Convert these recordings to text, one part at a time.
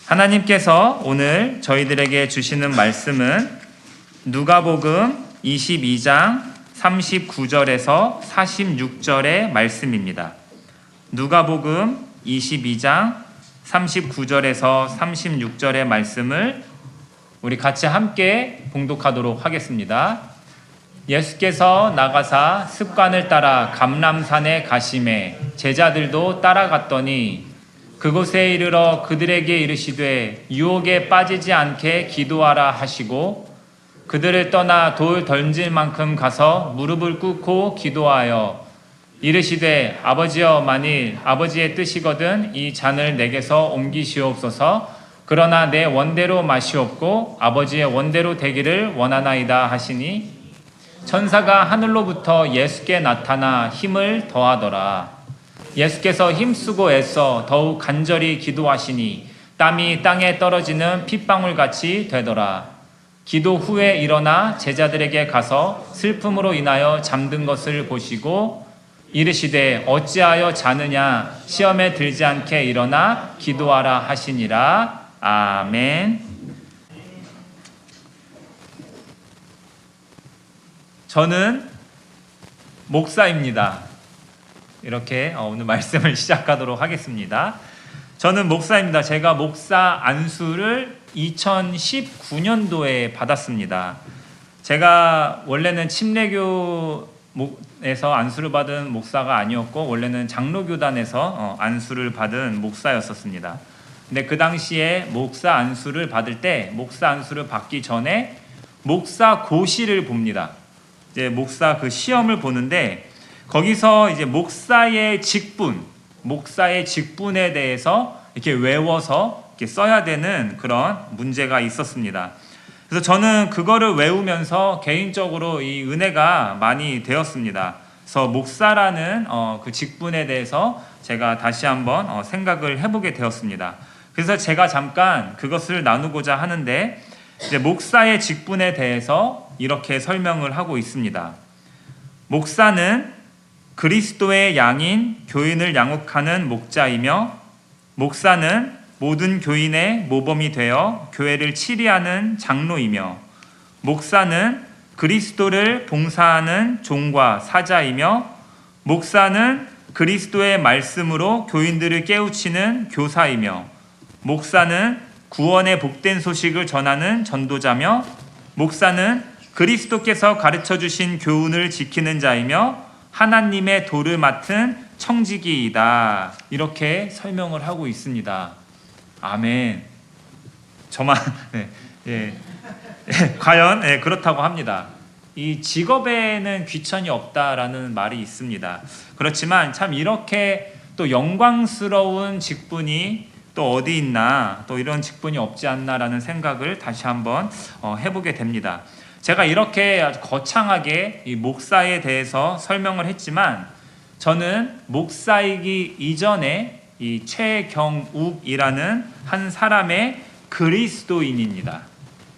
하나님께서 오늘 저희들에게 주시는 말씀은 누가복음 22장 39절에서 46절의 말씀입니다. 누가복음 22장 39절에서 36절의 말씀을 우리 같이 함께 봉독하도록 하겠습니다. 예수께서 나가사 습관을 따라 감람산에 가시매 제자들도 따라갔더니 그곳에 이르러 그들에게 이르시되 유혹에 빠지지 않게 기도하라 하시고 그들을 떠나 돌 던질 만큼 가서 무릎을 꿇고 기도하여 이르시되 아버지여 만일 아버지의 뜻이거든 이 잔을 내게서 옮기시옵소서. 그러나 내 원대로 마시옵고 아버지의 원대로 되기를 원하나이다 하시니 천사가 하늘로부터 예수께 나타나 힘을 더하더라. 예수께서 힘쓰고 애써 더욱 간절히 기도하시니 땀이 땅에 떨어지는 핏방울같이 되더라. 기도 후에 일어나 제자들에게 가서 슬픔으로 인하여 잠든 것을 보시고 이르시되 어찌하여 자느냐 시험에 들지 않게 일어나 기도하라 하시니라. 아멘. 저는 목사입니다. 이렇게 오늘 말씀을 시작하도록 하겠습니다. 저는 목사입니다. 제가 목사 안수를 2019년도에 받았습니다. 제가 원래는 침례교에서 안수를 받은 목사가 아니었고 원래는 장로교단에서 안수를 받은 목사였었습니다. 근데 그 당시에 목사 안수를 받을 때 목사 안수를 받기 전에 목사 고시를 봅니다. 이제 목사 그 시험을 보는데 거기서 이제 목사의 직분에 대해서 이렇게 외워서 이렇게 써야 되는 그런 문제가 있었습니다. 그래서 저는 그거를 외우면서 개인적으로 이 은혜가 많이 되었습니다. 그래서 목사라는 그 직분에 대해서 제가 다시 한번 생각을 해보게 되었습니다. 그래서 제가 잠깐 그것을 나누고자 하는데 이제 목사의 직분에 대해서 이렇게 설명을 하고 있습니다. 목사는 그리스도의 양인 교인을 양육하는 목자이며 목사는 모든 교인의 모범이 되어 교회를 치리하는 장로이며 목사는 그리스도를 봉사하는 종과 사자이며 목사는 그리스도의 말씀으로 교인들을 깨우치는 교사이며 목사는 구원의 복된 소식을 전하는 전도자며 목사는 그리스도께서 가르쳐 주신 교훈을 지키는 자이며 하나님의 도를 맡은 청지기이다. 이렇게 설명을 하고 있습니다. 아멘. 저만 과연 그렇다고 합니다. 이 직업에는 귀천이 없다라는 말이 있습니다. 그렇지만 참 이렇게 또 영광스러운 직분이 또 어디 있나, 또 이런 직분이 없지 않나라는 생각을 다시 한번 해보게 됩니다. 제가 이렇게 아주 거창하게 이 목사에 대해서 설명을 했지만 저는 목사이기 이전에 이 최경욱이라는 한 사람의 그리스도인입니다.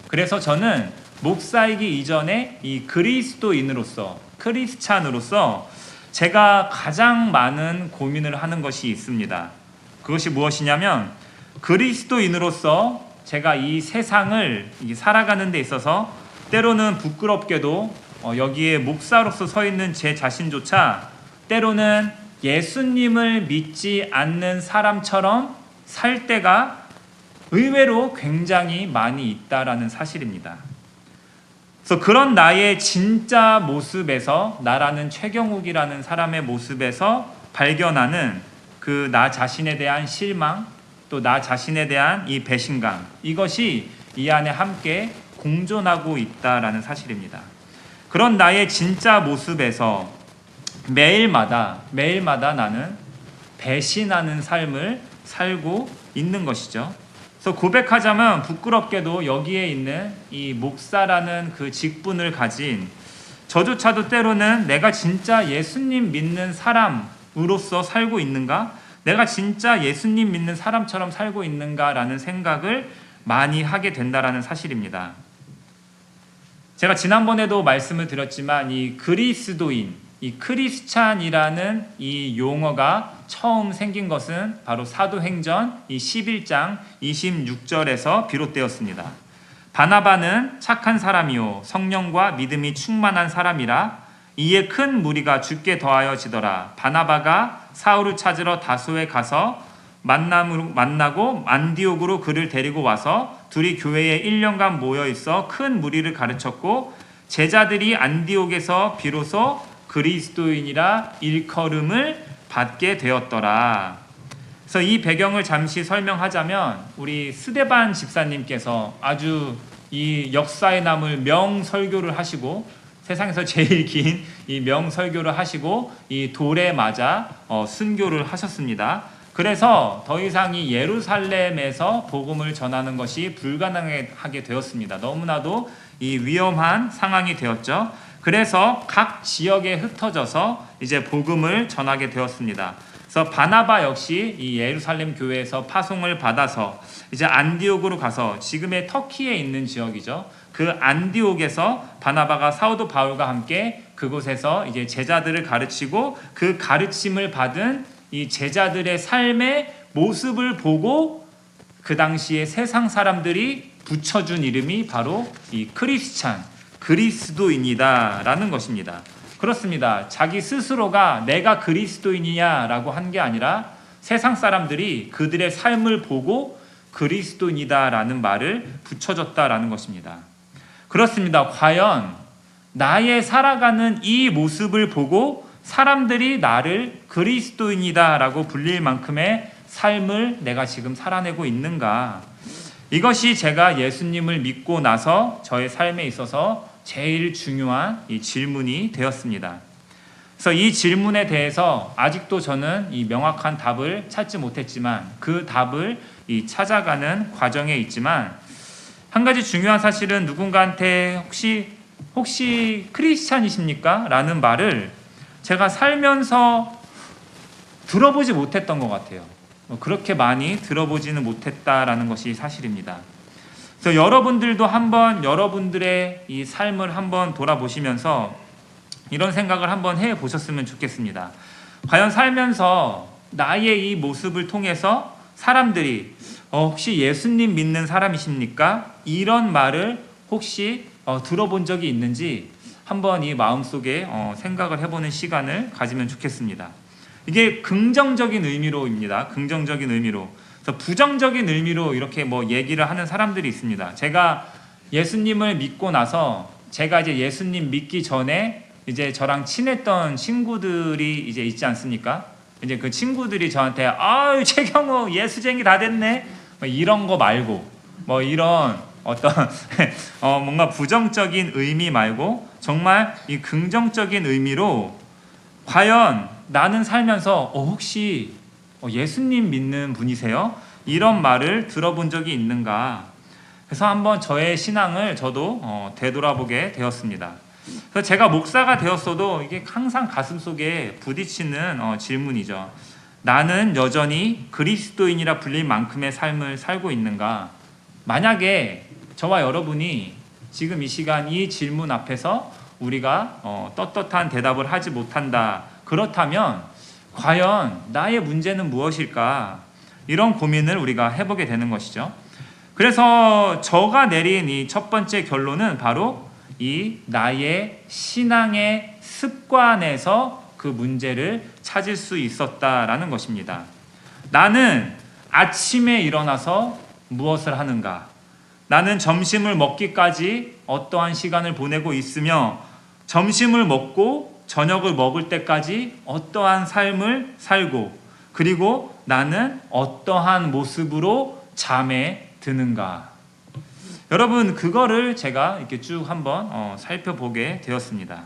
그래서 저는 목사이기 이전에 이 그리스도인으로서 크리스찬으로서 제가 가장 많은 고민을 하는 것이 있습니다. 그것이 무엇이냐면 그리스도인으로서 제가 이 세상을 살아가는 데 있어서 때로는 부끄럽게도 여기에 목사로서 서 있는 제 자신조차 때로는 예수님을 믿지 않는 사람처럼 살 때가 의외로 굉장히 많이 있다라는 사실입니다. 그래서 그런 나의 진짜 모습에서 나라는 최경욱이라는 사람의 모습에서 발견하는 그 나 자신에 대한 실망 또 나 자신에 대한 이 배신감 이것이 이 안에 함께 공존하고 있다라는 사실입니다. 그런 나의 진짜 모습에서 매일마다 나는 배신하는 삶을 살고 있는 것이죠. 그래서 고백하자면 부끄럽게도 여기에 있는 이 목사라는 그 직분을 가진 저조차도 때로는 내가 진짜 예수님 믿는 사람으로서 살고 있는가? 내가 진짜 예수님 믿는 사람처럼 살고 있는가라는 생각을 많이 하게 된다라는 사실입니다. 제가 지난번에도 말씀을 드렸지만 이 그리스도인, 이 크리스찬이라는 이 용어가 처음 생긴 것은 바로 사도행전 이 11장 26절에서 비롯되었습니다. 바나바는 착한 사람이요 성령과 믿음이 충만한 사람이라 이에 큰 무리가 죽게 더하여지더라. 바나바가 사울을 찾으러 다소에 가서 만나고 안디옥으로 그를 데리고 와서 둘이 교회에 1년간 모여 있어 큰 무리를 가르쳤고 제자들이 안디옥에서 비로소 그리스도인이라 일컬음을 받게 되었더라. 그래서 이 배경을 잠시 설명하자면 우리 스데반 집사님께서 아주 이 역사에 남을 명설교를 하시고 세상에서 제일 긴 이 명설교를 하시고 이 돌에 맞아 순교를 하셨습니다. 그래서 더 이상 이 예루살렘에서 복음을 전하는 것이 불가능하게 되었습니다. 너무나도 이 위험한 상황이 되었죠. 그래서 각 지역에 흩어져서 이제 복음을 전하게 되었습니다. 그래서 바나바 역시 이 예루살렘 교회에서 파송을 받아서 이제 안디옥으로 가서 지금의 터키에 있는 지역이죠. 그 안디옥에서 바나바가 사도 바울과 함께 그곳에서 이제 제자들을 가르치고 그 가르침을 받은 이 제자들의 삶의 모습을 보고 그 당시에 세상 사람들이 붙여준 이름이 바로 이 크리스찬, 그리스도인이다라는 것입니다. 그렇습니다. 자기 스스로가 내가 그리스도인이냐라고 한 게 아니라 세상 사람들이 그들의 삶을 보고 그리스도인이다라는 말을 붙여줬다라는 것입니다. 그렇습니다. 과연 나의 살아가는 이 모습을 보고 사람들이 나를 그리스도인이다라고 불릴 만큼의 삶을 내가 지금 살아내고 있는가? 이것이 제가 예수님을 믿고 나서 저의 삶에 있어서 제일 중요한 이 질문이 되었습니다. 그래서 이 질문에 대해서 아직도 저는 이 명확한 답을 찾지 못했지만 그 답을 찾아가는 과정에 있지만 한 가지 중요한 사실은 누군가한테 혹시 크리스찬이십니까? 라는 말을 제가 살면서 들어보지 못했던 것 같아요. 그렇게 많이 들어보지는 못했다라는 것이 사실입니다. 그래서 여러분들도 한번 여러분들의 이 삶을 한번 돌아보시면서 이런 생각을 한번 해보셨으면 좋겠습니다. 과연 살면서 나의 이 모습을 통해서 사람들이 혹시 예수님 믿는 사람이십니까? 이런 말을 혹시 들어본 적이 있는지 한번 이 마음속에 생각을 해보는 시간을 가지면 좋겠습니다. 이게 긍정적인 의미로입니다. 긍정적인 의미로. 그래서 부정적인 의미로 이렇게 얘기를 하는 사람들이 있습니다. 제가 예수님을 믿고 나서 제가 이제 예수님 믿기 전에 이제 저랑 친했던 친구들이 이제 있지 않습니까? 이제 그 친구들이 저한테 아유 최경우 예수쟁이 다 됐네 이런 거 말고 이런 어떤 뭔가 부정적인 의미 말고 정말 이 긍정적인 의미로 과연 나는 살면서 혹시 예수님 믿는 분이세요? 이런 말을 들어본 적이 있는가? 그래서 한번 저의 신앙을 저도 되돌아보게 되었습니다. 그래서 제가 목사가 되었어도 이게 항상 가슴속에 부딪히는 질문이죠. 나는 여전히 그리스도인이라 불릴 만큼의 삶을 살고 있는가? 만약에 저와 여러분이 지금 이 시간 이 질문 앞에서 우리가 떳떳한 대답을 하지 못한다. 그렇다면 과연 나의 문제는 무엇일까? 이런 고민을 우리가 해보게 되는 것이죠. 그래서 저가 내린 이 첫 번째 결론은 바로 이 나의 신앙의 습관에서 그 문제를 찾을 수 있었다라는 것입니다. 나는 아침에 일어나서 무엇을 하는가? 나는 점심을 먹기까지 어떠한 시간을 보내고 있으며 점심을 먹고 저녁을 먹을 때까지 어떠한 삶을 살고 그리고 나는 어떠한 모습으로 잠에 드는가? 여러분 그거를 제가 이렇게 쭉 한번 살펴보게 되었습니다.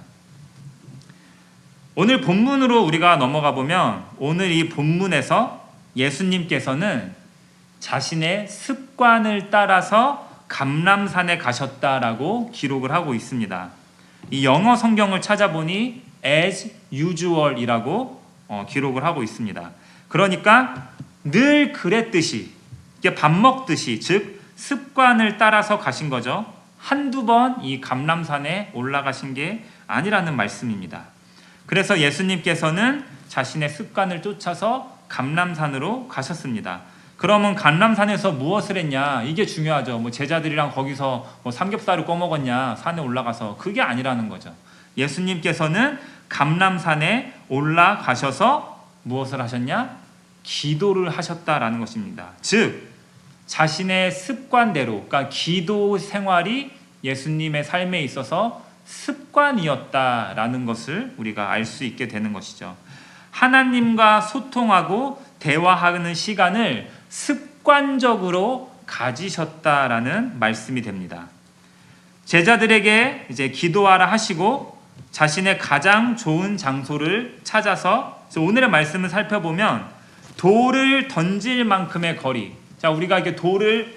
오늘 본문으로 우리가 넘어가 보면 오늘 이 본문에서 예수님께서는 자신의 습관을 따라서 감람산에 가셨다라고 기록을 하고 있습니다. 이 영어 성경을 찾아보니 as usual이라고 기록을 하고 있습니다. 그러니까 늘 그랬듯이 밥 먹듯이 즉 습관을 따라서 가신 거죠. 한두 번 이 감람산에 올라가신 게 아니라는 말씀입니다. 그래서 예수님께서는 자신의 습관을 쫓아서 감람산으로 가셨습니다. 그러면 감람산에서 무엇을 했냐? 이게 중요하죠. 뭐 제자들이랑 거기서 뭐 삼겹살을 꺼먹었냐? 산에 올라가서. 그게 아니라는 거죠. 예수님께서는 감람산에 올라가셔서 무엇을 하셨냐? 기도를 하셨다라는 것입니다. 즉 자신의 습관대로, 그러니까 기도 생활이 예수님의 삶에 있어서 습관이었다라는 것을 우리가 알 수 있게 되는 것이죠. 하나님과 소통하고 대화하는 시간을 습관적으로 가지셨다라는 말씀이 됩니다. 제자들에게 이제 기도하라 하시고 자신의 가장 좋은 장소를 찾아서, 오늘의 말씀을 살펴보면 돌을 던질 만큼의 거리. 자, 우리가 이렇게 돌을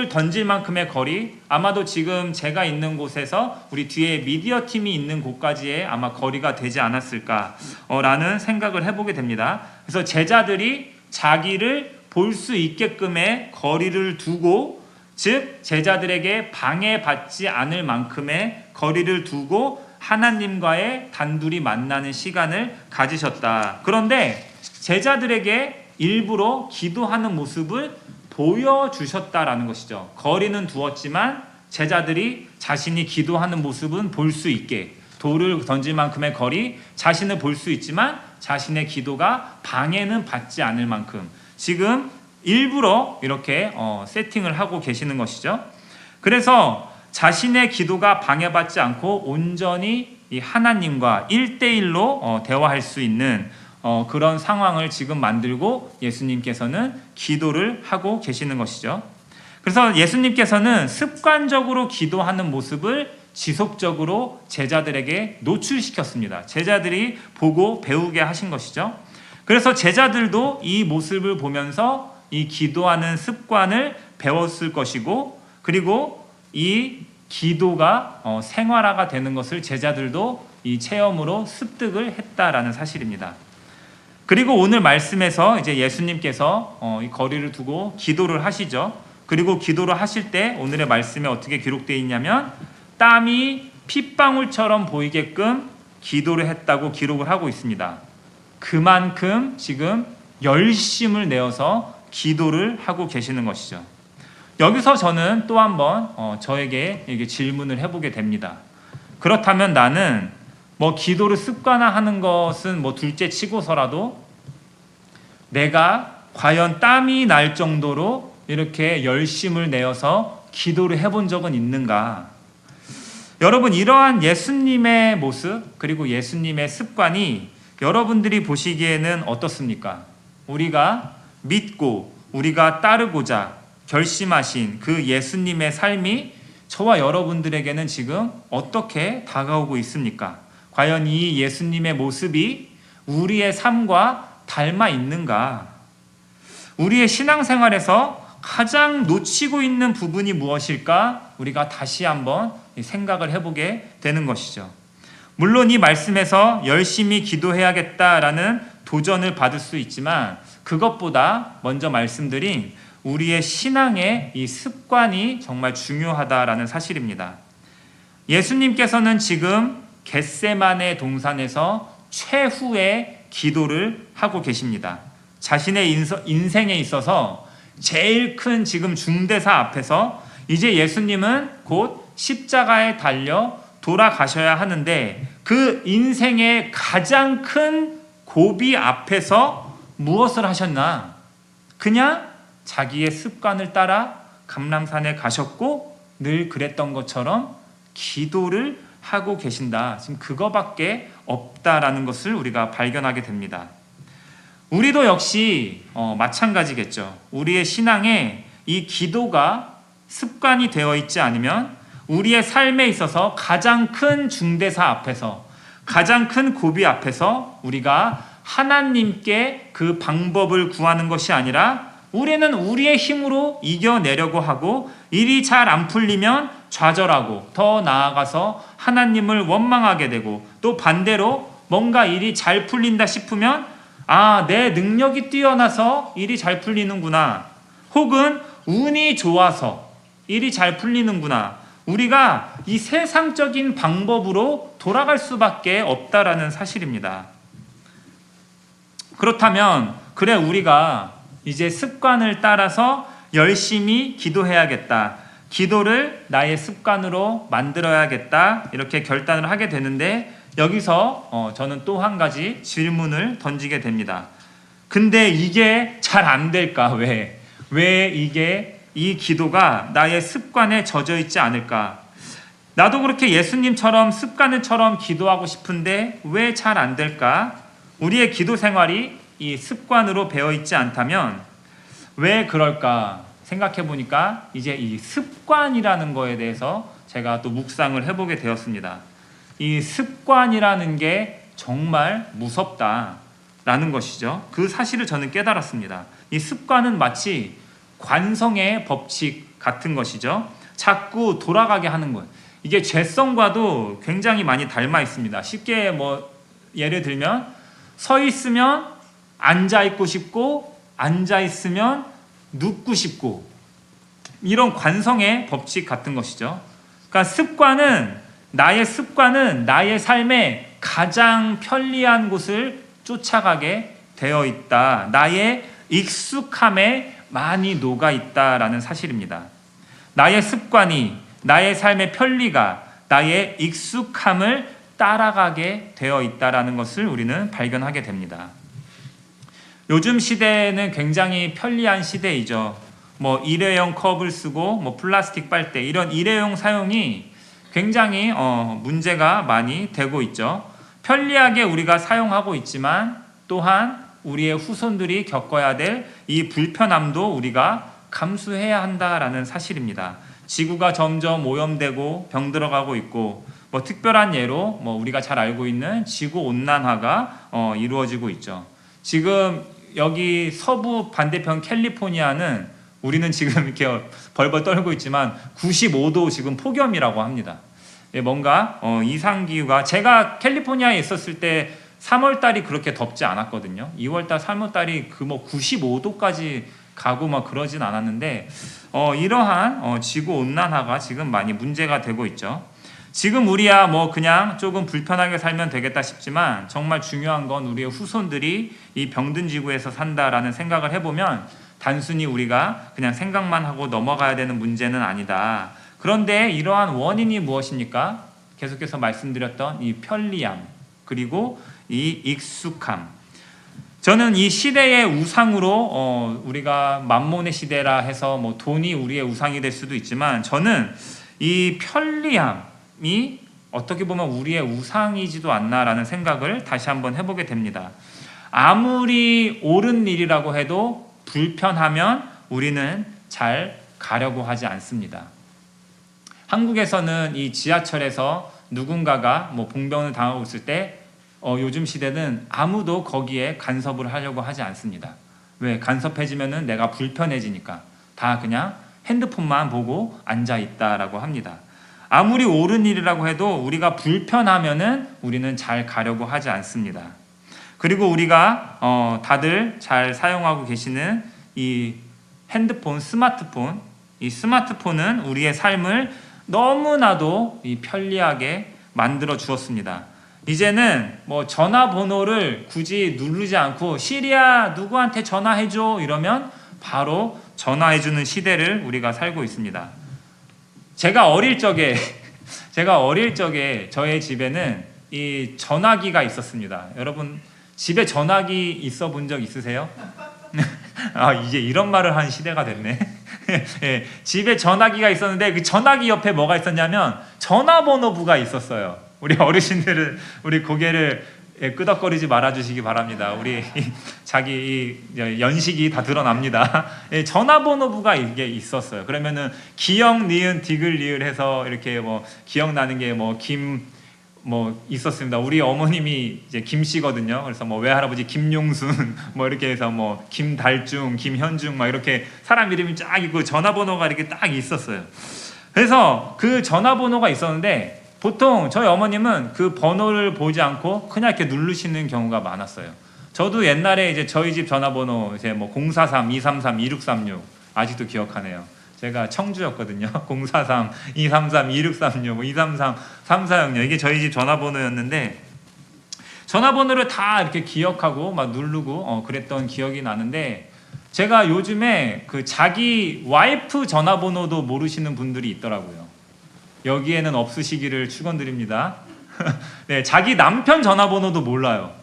던질 만큼의 거리, 아마도 지금 제가 있는 곳에서 우리 뒤에 미디어 팀이 있는 곳까지의 아마 거리가 되지 않았을까라는 생각을 해보게 됩니다. 그래서 제자들이 자기를 볼 수 있게끔의 거리를 두고, 즉 제자들에게 방해받지 않을 만큼의 거리를 두고 하나님과의 단둘이 만나는 시간을 가지셨다. 그런데 제자들에게 일부러 기도하는 모습을 보여주셨다라는 것이죠. 거리는 두었지만 제자들이 자신이 기도하는 모습은 볼 수 있게, 돌을 던질 만큼의 거리, 자신을 볼 수 있지만 자신의 기도가 방해는 받지 않을 만큼 지금 일부러 이렇게 세팅을 하고 계시는 것이죠. 그래서 자신의 기도가 방해받지 않고 온전히 이 하나님과 1대1로 대화할 수 있는 그런 상황을 지금 만들고 예수님께서는 기도를 하고 계시는 것이죠. 그래서 예수님께서는 습관적으로 기도하는 모습을 지속적으로 제자들에게 노출시켰습니다. 제자들이 보고 배우게 하신 것이죠. 그래서 제자들도 이 모습을 보면서 이 기도하는 습관을 배웠을 것이고, 그리고 이 기도가 생활화가 되는 것을 제자들도 이 체험으로 습득을 했다라는 사실입니다. 그리고 오늘 말씀에서 이제 예수님께서 이 거리를 두고 기도를 하시죠. 그리고 기도를 하실 때 오늘의 말씀에 어떻게 기록되어 있냐면 땀이 핏방울처럼 보이게끔 기도를 했다고 기록을 하고 있습니다. 그만큼 지금 열심을 내어서 기도를 하고 계시는 것이죠. 여기서 저는 또 한번 저에게 이게 질문을 해보게 됩니다. 그렇다면 나는 뭐 기도를 습관화하는 것은 뭐 둘째 치고서라도 내가 과연 땀이 날 정도로 이렇게 열심을 내어서 기도를 해본 적은 있는가? 여러분, 이러한 예수님의 모습 그리고 예수님의 습관이 여러분들이 보시기에는 어떻습니까? 우리가 믿고 우리가 따르고자 결심하신 그 예수님의 삶이 저와 여러분들에게는 지금 어떻게 다가오고 있습니까? 과연 이 예수님의 모습이 우리의 삶과 닮아 있는가? 우리의 신앙생활에서 가장 놓치고 있는 부분이 무엇일까? 우리가 다시 한번 생각을 해보게 되는 것이죠. 물론 이 말씀에서 열심히 기도해야겠다라는 도전을 받을 수 있지만 그것보다 먼저 말씀드린 우리의 신앙의 이 습관이 정말 중요하다라는 사실입니다. 예수님께서는 지금 겟세마네 동산에서 최후의 기도를 하고 계십니다. 자신의 인생에 있어서 제일 큰 지금 중대사 앞에서 이제 예수님은 곧 십자가에 달려 돌아가셔야 하는데 그 인생의 가장 큰 고비 앞에서 무엇을 하셨나? 그냥 자기의 습관을 따라 감람산에 가셨고 늘 그랬던 것처럼 기도를 하고 계신다. 지금 그거밖에 없다라는 것을 우리가 발견하게 됩니다. 우리도 역시 마찬가지겠죠. 우리의 신앙에 이 기도가 습관이 되어 있지 않으면 우리의 삶에 있어서 가장 큰 중대사 앞에서 가장 큰 고비 앞에서 우리가 하나님께 그 방법을 구하는 것이 아니라 우리는 우리의 힘으로 이겨내려고 하고 일이 잘 안 풀리면 좌절하고 더 나아가서 하나님을 원망하게 되고 또 반대로 뭔가 일이 잘 풀린다 싶으면 내 능력이 뛰어나서 일이 잘 풀리는구나. 혹은 운이 좋아서 일이 잘 풀리는구나. 우리가 이 세상적인 방법으로 돌아갈 수밖에 없다라는 사실입니다. 그렇다면 그래 우리가 이제 습관을 따라서 열심히 기도해야겠다. 기도를 나의 습관으로 만들어야겠다. 이렇게 결단을 하게 되는데 여기서 저는 또 한 가지 질문을 던지게 됩니다. 근데 이게 잘 안 될까? 왜 이 기도가 나의 습관에 젖어 있지 않을까? 나도 그렇게 예수님처럼 습관처럼 기도하고 싶은데 왜 잘 안 될까? 우리의 기도 생활이 이 습관으로 배어 있지 않다면 왜 그럴까 생각해 보니까 이제 이 습관이라는 거에 대해서 제가 또 묵상을 해보게 되었습니다. 이 습관이라는 게 정말 무섭다라는 것이죠. 그 사실을 저는 깨달았습니다. 이 습관은 마치 관성의 법칙 같은 것이죠. 자꾸 돌아가게 하는 거예요. 이게 죄성과도 굉장히 많이 닮아 있습니다. 쉽게 예를 들면 서 있으면 앉아 있고 싶고 앉아 있으면 눕고 싶고 이런 관성의 법칙 같은 것이죠. 그러니까 나의 습관은 나의 삶에 가장 편리한 곳을 쫓아가게 되어 있다. 나의 익숙함에 많이 녹아 있다라는 사실입니다. 나의 습관이 나의 삶의 편리가 나의 익숙함을 따라가게 되어 있다라는 것을 우리는 발견하게 됩니다. 요즘 시대는 굉장히 편리한 시대이죠. 일회용 컵을 쓰고 플라스틱 빨대 이런 일회용 사용이 굉장히 문제가 많이 되고 있죠. 편리하게 우리가 사용하고 있지만 또한 우리의 후손들이 겪어야 될 이 불편함도 우리가 감수해야 한다라는 사실입니다. 지구가 점점 오염되고 병들어가고 있고 특별한 예로 우리가 잘 알고 있는 지구 온난화가 이루어지고 있죠. 지금 여기 서부 반대편 캘리포니아는 우리는 지금 이렇게 벌벌 떨고 있지만 95도 지금 폭염이라고 합니다. 뭔가 이상기후가 제가 캘리포니아에 있었을 때 3월달이 그렇게 덥지 않았거든요. 2월달, 3월달이 95도까지 가고 그러진 않았는데 이러한 지구온난화가 지금 많이 문제가 되고 있죠. 지금 우리야 그냥 조금 불편하게 살면 되겠다 싶지만 정말 중요한 건 우리의 후손들이 이 병든 지구에서 산다라는 생각을 해보면 단순히 우리가 그냥 생각만 하고 넘어가야 되는 문제는 아니다. 그런데 이러한 원인이 무엇입니까? 계속해서 말씀드렸던 이 편리함 그리고 이 익숙함. 저는 이 시대의 우상으로 우리가 만몬의 시대라 해서 돈이 우리의 우상이 될 수도 있지만 저는 이 편리함이 어떻게 보면 우리의 우상이지도 않나라는 생각을 다시 한번 해보게 됩니다. 아무리 옳은 일이라고 해도 불편하면 우리는 잘 가려고 하지 않습니다. 한국에서는 이 지하철에서 누군가가 봉변을 당하고 있을 때 요즘 시대는 아무도 거기에 간섭을 하려고 하지 않습니다. 왜? 간섭해지면은 내가 불편해지니까 다 그냥 핸드폰만 보고 앉아 있다라고 합니다. 아무리 옳은 일이라고 해도 우리가 불편하면은 우리는 잘 가려고 하지 않습니다. 그리고 우리가 다들 잘 사용하고 계시는 이 핸드폰, 스마트폰, 이 스마트폰은 우리의 삶을 너무나도 편리하게 만들어 주었습니다. 이제는 전화번호를 굳이 누르지 않고 시리야 누구한테 전화해줘 이러면 바로 전화해주는 시대를 우리가 살고 있습니다. 제가 어릴 적에 저의 집에는 이 전화기가 있었습니다. 여러분 집에 전화기 있어 본 적 있으세요? 이제 이런 말을 하는 시대가 됐네. 예, 집에 전화기가 있었는데 그 전화기 옆에 뭐가 있었냐면 전화번호부가 있었어요. 우리 어르신들은 우리 고개를 끄덕거리지 말아주시기 바랍니다. 우리 자기 연식이 다 드러납니다. 전화번호부가 이게 있었어요. 그러면은 기역, 니은, 디귿, 리을 해서 이렇게 기억나는 게 있었습니다. 우리 어머님이 이제 김씨거든요. 그래서 외할아버지 김용순 이렇게 해서 김달중, 김현중 이렇게 사람 이름이 쫙 있고 전화번호가 이렇게 딱 있었어요. 그래서 그 전화번호가 있었는데 보통 저희 어머님은 그 번호를 보지 않고 그냥 이렇게 누르시는 경우가 많았어요. 저도 옛날에 이제 저희 집 전화번호 이제 043-233-2636 아직도 기억하네요. 제가 청주였거든요. 043 233 2636 뭐 233 3406 이게 저희 집 전화번호였는데 전화번호를 다 이렇게 기억하고 막 누르고 그랬던 기억이 나는데 제가 요즘에 그 자기 와이프 전화번호도 모르시는 분들이 있더라고요. 여기에는 없으시기를 축원드립니다. 네, 자기 남편 전화번호도 몰라요.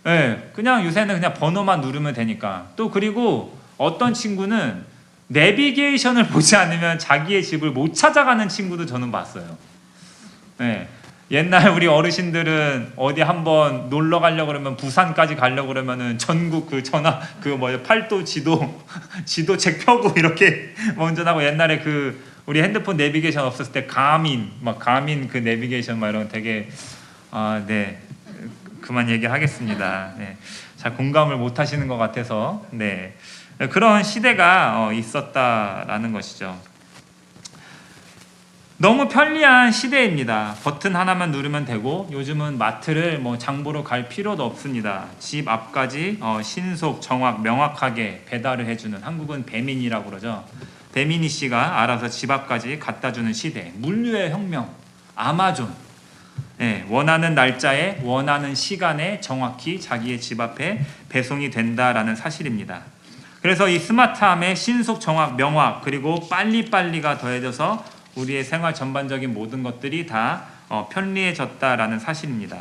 네, 그냥 요새는 그냥 번호만 누르면 되니까. 또 그리고 어떤 친구는 내비게이션을 보지 않으면 자기의 집을 못 찾아가는 친구도 저는 봤어요. 네. 옛날 우리 어르신들은 어디 한번 놀러 가려고 그러면 부산까지 가려고 그러면은 전국 그 전화 그 뭐야 팔도 지도책 펴고 이렇게 먼저 나고 옛날에 그 우리 핸드폰 내비게이션 없었을 때 가민 그 내비게이션 막 이런 되게 네 그만 얘기하겠습니다. 네. 잘 공감을 못 하시는 것 같아서 네 그런 시대가 있었다라는 것이죠. 너무 편리한 시대입니다. 버튼 하나만 누르면 되고 요즘은 마트를 뭐 장보러 갈 필요도 없습니다. 집 앞까지 신속, 정확, 명확하게 배달을 해주는 한국은 배민이라고 그러죠. 배민이 씨가 알아서 집 앞까지 갖다주는 시대. 물류의 혁명, 아마존. 네, 원하는 날짜에 원하는 시간에 정확히 자기의 집 앞에 배송이 된다라는 사실입니다. 그래서 이 스마트함에 신속, 정확, 명확 그리고 빨리빨리가 더해져서 우리의 생활 전반적인 모든 것들이 다 편리해졌다라는 사실입니다.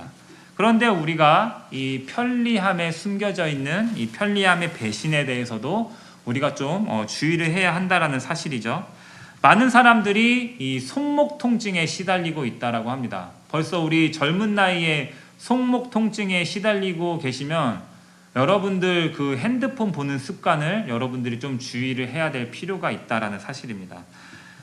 그런데 우리가 이 편리함에 숨겨져 있는 이 편리함의 배신에 대해서도 우리가 좀 주의를 해야 한다라는 사실이죠. 많은 사람들이 이 손목 통증에 시달리고 있다라고 합니다. 벌써 우리 젊은 나이에 손목 통증에 시달리고 계시면 여러분들 그 핸드폰 보는 습관을 여러분들이 좀 주의를 해야 될 필요가 있다라는 사실입니다.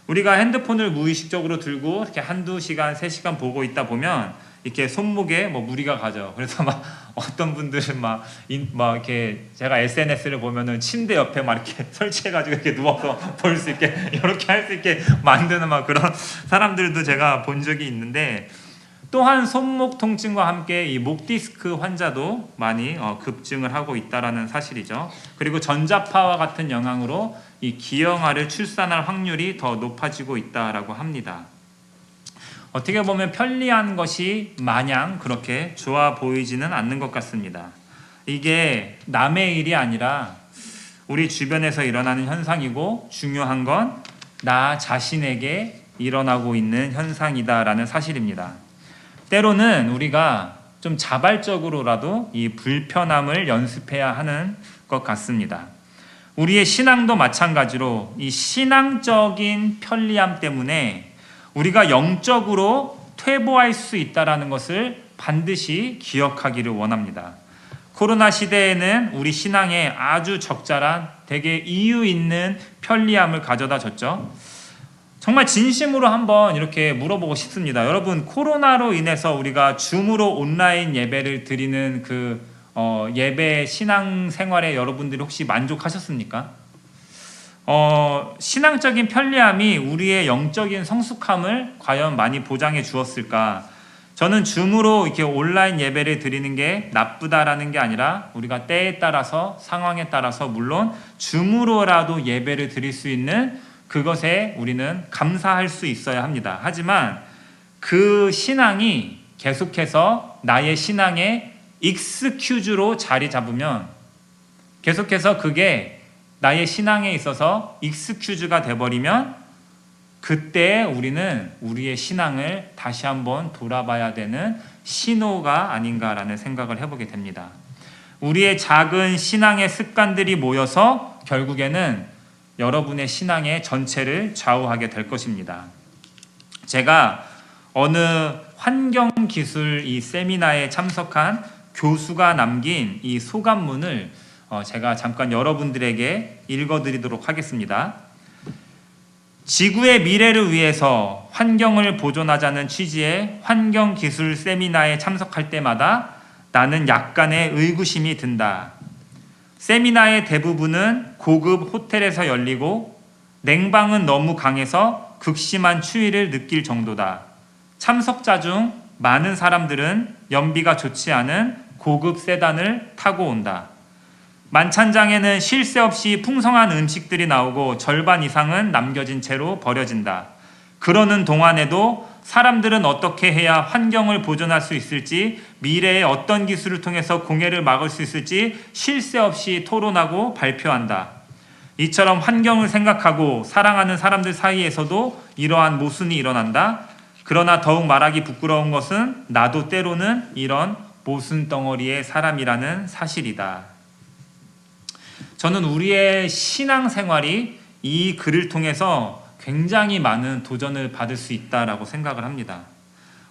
우리가 핸드폰을 무의식적으로 들고 이렇게 한두 시간, 3시간 보고 있다 보면 이렇게 손목에 뭐 무리가 가죠. 그래서 막 어떤 분들은 막 이렇게 제가 SNS를 보면은 침대 옆에 막 이렇게 설치해가지고 이렇게 누워서 볼 수 있게 이렇게 할 수 있게 만드는 막 그런 사람들도 제가 본 적이 있는데 또한 손목 통증과 함께 이 목 디스크 환자도 많이 급증을 하고 있다라는 사실이죠. 그리고 전자파와 같은 영향으로 이 기형아를 출산할 확률이 더 높아지고 있다라고 합니다. 어떻게 보면 편리한 것이 마냥 그렇게 좋아 보이지는 않는 것 같습니다. 이게 남의 일이 아니라 우리 주변에서 일어나는 현상이고 중요한 건 나 자신에게 일어나고 있는 현상이다라는 사실입니다. 때로는 우리가 좀 자발적으로라도 이 불편함을 연습해야 하는 것 같습니다. 우리의 신앙도 마찬가지로 이 신앙적인 편리함 때문에 우리가 영적으로 퇴보할 수 있다는 것을 반드시 기억하기를 원합니다. 코로나 시대에는 우리 신앙에 아주 적절한 되게 이유 있는 편리함을 가져다 줬죠. 정말 진심으로 한번 이렇게 물어보고 싶습니다. 여러분, 코로나로 인해서 우리가 줌으로 온라인 예배를 드리는 그 예배 신앙 생활에 여러분들이 혹시 만족하셨습니까? 신앙적인 편리함이 우리의 영적인 성숙함을 과연 많이 보장해 주었을까? 저는 줌으로 이렇게 온라인 예배를 드리는 게 나쁘다라는 게 아니라 우리가 때에 따라서 상황에 따라서 물론 줌으로라도 예배를 드릴 수 있는 그것에 우리는 감사할 수 있어야 합니다. 하지만 그 신앙이 계속해서 나의 신앙의 익스큐즈로 자리 잡으면 계속해서 그게 나의 신앙에 있어서 익스큐즈가 돼버리면 그때 우리는 우리의 신앙을 다시 한번 돌아봐야 되는 신호가 아닌가라는 생각을 해보게 됩니다. 우리의 작은 신앙의 습관들이 모여서 결국에는 여러분의 신앙의 전체를 좌우하게 될 것입니다. 제가 어느 환경기술 이 세미나에 참석한 교수가 남긴 이 소감문을 제가 잠깐 여러분들에게 읽어드리도록 하겠습니다. 지구의 미래를 위해서 환경을 보존하자는 취지의 환경기술 세미나에 참석할 때마다 나는 약간의 의구심이 든다. 세미나의 대부분은 고급 호텔에서 열리고 냉방은 너무 강해서 극심한 추위를 느낄 정도다. 참석자 중 많은 사람들은 연비가 좋지 않은 고급 세단을 타고 온다. 만찬장에는 쉴 새 없이 풍성한 음식들이 나오고 절반 이상은 남겨진 채로 버려진다. 그러는 동안에도 사람들은 어떻게 해야 환경을 보존할 수 있을지, 미래에 어떤 기술을 통해서 공해를 막을 수 있을지 쉴 새 없이 토론하고 발표한다. 이처럼 환경을 생각하고 사랑하는 사람들 사이에서도 이러한 모순이 일어난다. 그러나 더욱 말하기 부끄러운 것은 나도 때로는 이런 모순 덩어리의 사람이라는 사실이다. 저는 우리의 신앙생활이 이 글을 통해서 굉장히 많은 도전을 받을 수 있다라고 생각을 합니다.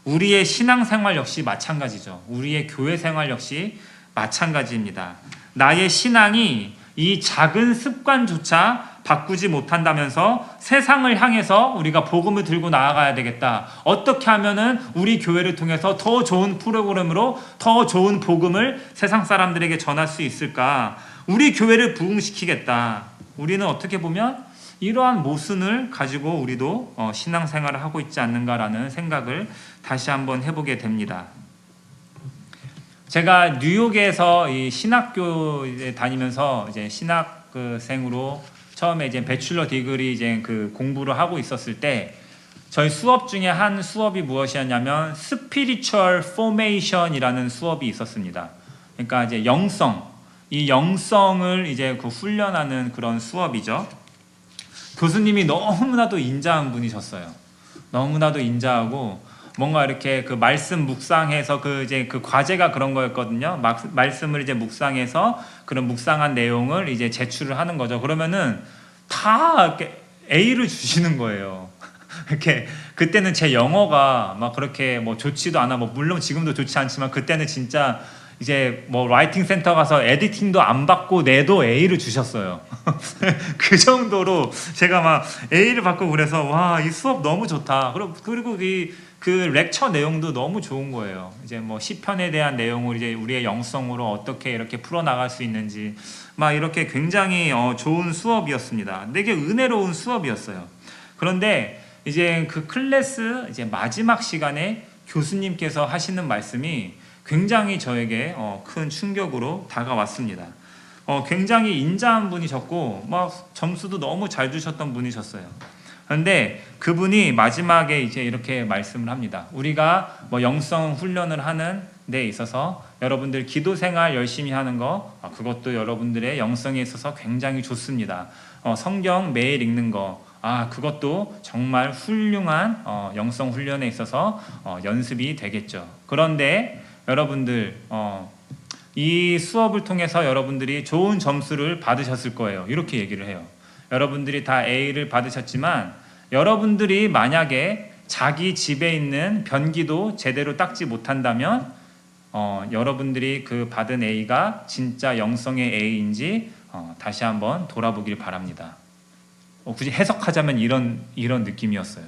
우리의 신앙생활 역시 마찬가지죠. 우리의 교회생활 역시 마찬가지입니다. 나의 신앙이 이 작은 습관조차 바꾸지 못한다면서 세상을 향해서 우리가 복음을 들고 나아가야 되겠다. 어떻게 하면은 우리 교회를 통해서 더 좋은 프로그램으로 더 좋은 복음을 세상 사람들에게 전할 수 있을까? 우리 교회를 부흥시키겠다. 우리는 어떻게 보면 이러한 모순을 가지고 우리도 신앙생활을 하고 있지 않는가라는 생각을 다시 한번 해보게 됩니다. 제가 뉴욕에서 이 신학교에 다니면서 이제 신학생으로 처음에 이제 배출러 디그리 이제 그 공부를 하고 있었을 때 저희 수업 중에 한 수업이 무엇이었냐면 스피리추얼 포메이션이라는 수업이 있었습니다. 그러니까 이제 이 영성을 이제 그 훈련하는 그런 수업이죠. 교수님이 너무나도 인자한 분이셨어요. 너무나도 인자하고 뭔가 이렇게 그 말씀 묵상해서 그 이제 그 과제가 그런 거였거든요. 말씀을 이제 묵상해서 그런 묵상한 내용을 이제 제출을 하는 거죠. 그러면은 다 이렇게 A를 주시는 거예요. 이렇게 그때는 제 영어가 막 그렇게 뭐 좋지도 않아. 뭐 물론 지금도 좋지 않지만 그때는 진짜 이제 뭐 라이팅 센터 가서 에디팅도 안 받고 내도 A를 주셨어요. 그 정도로 제가 막 A를 받고 그래서 와, 이 수업 너무 좋다. 그리고 그 렉처 내용도 너무 좋은 거예요. 이제 뭐 시편에 대한 내용을 이제 우리의 영성으로 어떻게 이렇게 풀어 나갈 수 있는지 막 이렇게 굉장히 좋은 수업이었습니다. 되게 은혜로운 수업이었어요. 그런데 이제 그 클래스 이제 마지막 시간에 교수님께서 하시는 말씀이 굉장히 저에게 큰 충격으로 다가왔습니다. 굉장히 인자한 분이셨고 막 점수도 너무 잘 주셨던 분이셨어요. 그런데 그분이 마지막에 이제 이렇게 말씀을 합니다. 우리가 뭐 영성 훈련을 하는 데 있어서 여러분들 기도 생활 열심히 하는 거 그것도 여러분들의 영성에 있어서 굉장히 좋습니다. 성경 매일 읽는 거 그것도 정말 훌륭한 영성 훈련에 있어서 연습이 되겠죠. 그런데 여러분들 이 수업을 통해서 여러분들이 좋은 점수를 받으셨을 거예요. 이렇게 얘기를 해요. 여러분들이 다 A를 받으셨지만 여러분들이 만약에 자기 집에 있는 변기도 제대로 닦지 못한다면 여러분들이 그 받은 A가 진짜 영성의 A인지 다시 한번 돌아보길 바랍니다. 굳이 해석하자면 이런 느낌이었어요.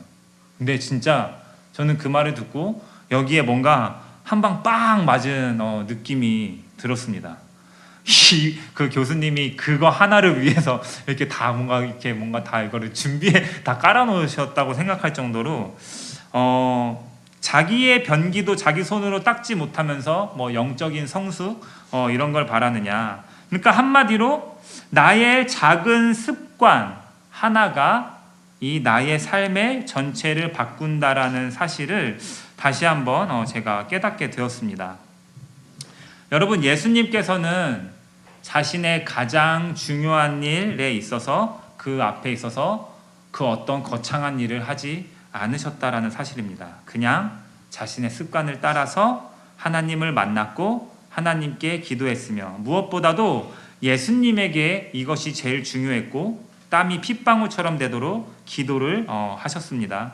근데 진짜 저는 그 말을 듣고 여기에 뭔가 한 방 빵 맞은 느낌이 들었습니다. 그 교수님이 그거 하나를 위해서 이렇게 다 뭔가 다 이거를 준비해 다 깔아놓으셨다고 생각할 정도로 자기의 변기도 자기 손으로 닦지 못하면서 뭐 영적인 성숙 이런 걸 바라느냐. 그러니까 한마디로 나의 작은 습관 하나가 이 나의 삶의 전체를 바꾼다라는 사실을 다시 한번 제가 깨닫게 되었습니다. 여러분, 예수님께서는 자신의 가장 중요한 일에 있어서 그 앞에 있어서 그 어떤 거창한 일을 하지 않으셨다라는 사실입니다. 그냥 자신의 습관을 따라서 하나님을 만났고 하나님께 기도했으며 무엇보다도 예수님에게 이것이 제일 중요했고 땀이 핏방울처럼 되도록 기도를 하셨습니다.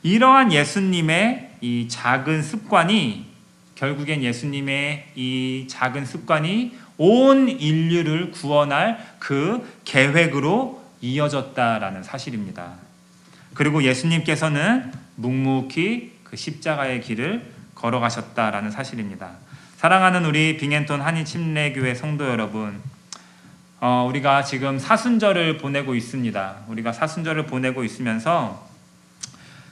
이러한 예수님의 이 작은 습관이 결국엔 예수님의 이 작은 습관이 온 인류를 구원할 그 계획으로 이어졌다라는 사실입니다. 그리고 예수님께서는 묵묵히 그 십자가의 길을 걸어가셨다라는 사실입니다. 사랑하는 우리 빙앤톤 한인침례교회 성도 여러분, 우리가 지금 사순절을 보내고 있습니다. 우리가 사순절을 보내고 있으면서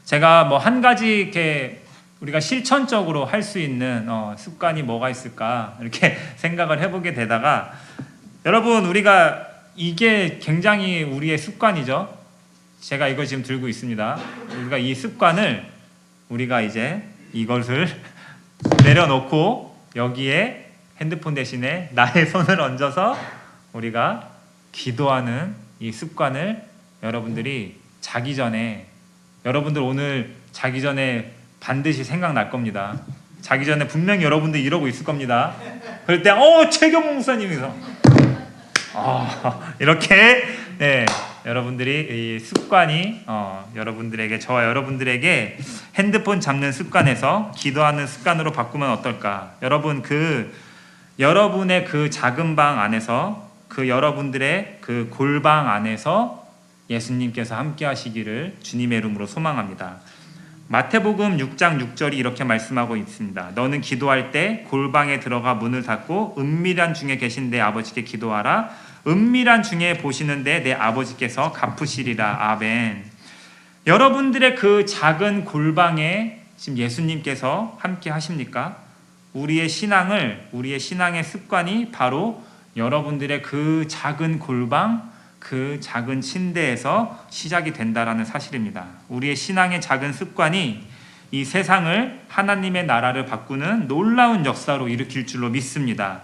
제가 뭐 한 가지 이렇게 우리가 실천적으로 할 수 있는 습관이 뭐가 있을까 이렇게 생각을 해보게 되다가 여러분, 우리가 이게 굉장히 우리의 습관이죠. 제가 이거 지금 들고 있습니다. 우리가 이 습관을 우리가 이제 이것을 내려놓고 여기에 핸드폰 대신에 나의 손을 얹어서 우리가 기도하는 이 습관을 여러분들이 자기 전에, 여러분들 오늘 자기 전에 반드시 생각날 겁니다. 자기 전에 분명히 여러분들 이러고 있을 겁니다. 그럴 때 최경호 목사님이서 이렇게 네, 여러분들이 이 습관이 여러분들에게, 저와 여러분들에게 핸드폰 잡는 습관에서 기도하는 습관으로 바꾸면 어떨까? 여러분, 여러분의 그 작은 방 안에서, 여러분들의 그 골방 안에서 예수님께서 함께 하시기를 주님의 이름으로 소망합니다. 마태복음 6장 6절이 이렇게 말씀하고 있습니다. 너는 기도할 때 골방에 들어가 문을 닫고 은밀한 중에 계신 내 아버지께 기도하라. 은밀한 중에 보시는데 내 아버지께서 갚으시리라. 아멘. 여러분들의 그 작은 골방에 지금 예수님께서 함께 하십니까? 우리의 신앙의 습관이 바로 여러분들의 그 작은 골방, 그 작은 침대에서 시작이 된다라는 사실입니다. 우리의 신앙의 작은 습관이 이 세상을, 하나님의 나라를 바꾸는 놀라운 역사로 일으킬 줄로 믿습니다.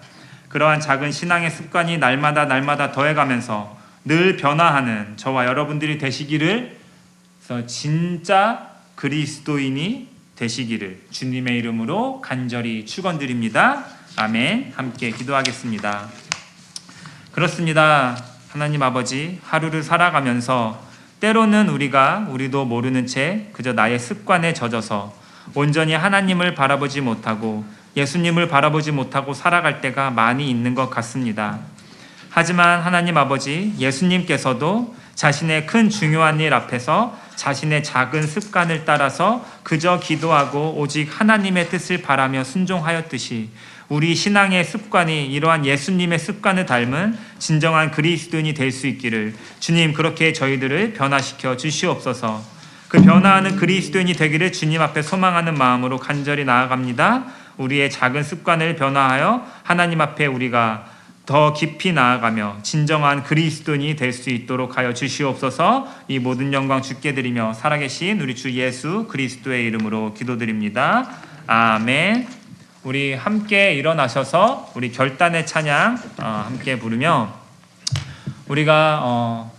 그러한 작은 신앙의 습관이 날마다 더해가면서 늘 변화하는 저와 여러분들이 되시기를, 그래서 진짜 그리스도인이 되시기를 주님의 이름으로 간절히 축원드립니다. 아멘. 함께 기도하겠습니다. 그렇습니다. 하나님 아버지, 하루를 살아가면서 때로는 우리도 모르는 채 그저 나의 습관에 젖어서 온전히 하나님을 바라보지 못하고 예수님을 바라보지 못하고 살아갈 때가 많이 있는 것 같습니다. 하지만 하나님 아버지, 예수님께서도 자신의 큰 중요한 일 앞에서 자신의 작은 습관을 따라서 그저 기도하고 오직 하나님의 뜻을 바라며 순종하였듯이 우리 신앙의 습관이 이러한 예수님의 습관을 닮은 진정한 그리스도인이 될 수 있기를 주님, 그렇게 저희들을 변화시켜 주시옵소서. 그 변화하는 그리스도인이 되기를 주님 앞에 소망하는 마음으로 간절히 나아갑니다. 우리의 작은 습관을 변화하여 하나님 앞에 우리가 더 깊이 나아가며 진정한 그리스도인이 될 수 있도록 하여 주시옵소서. 이 모든 영광 주께 드리며 살아계신 우리 주 예수 그리스도의 이름으로 기도드립니다. 아멘. 우리 함께 일어나셔서 우리 결단의 찬양 함께 부르며 우리가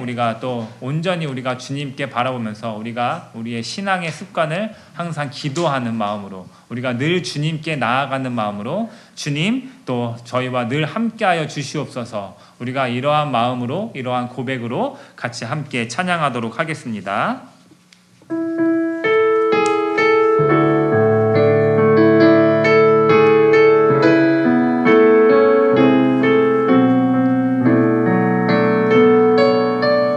우리가 또 온전히 우리가 주님께 바라보면서 우리가 우리의 신앙의 습관을 항상 기도하는 마음으로, 우리가 늘 주님께 나아가는 마음으로 주님 또 저희와 늘 함께하여 주시옵소서. 우리가 이러한 마음으로, 이러한 고백으로 같이 함께 찬양하도록 하겠습니다.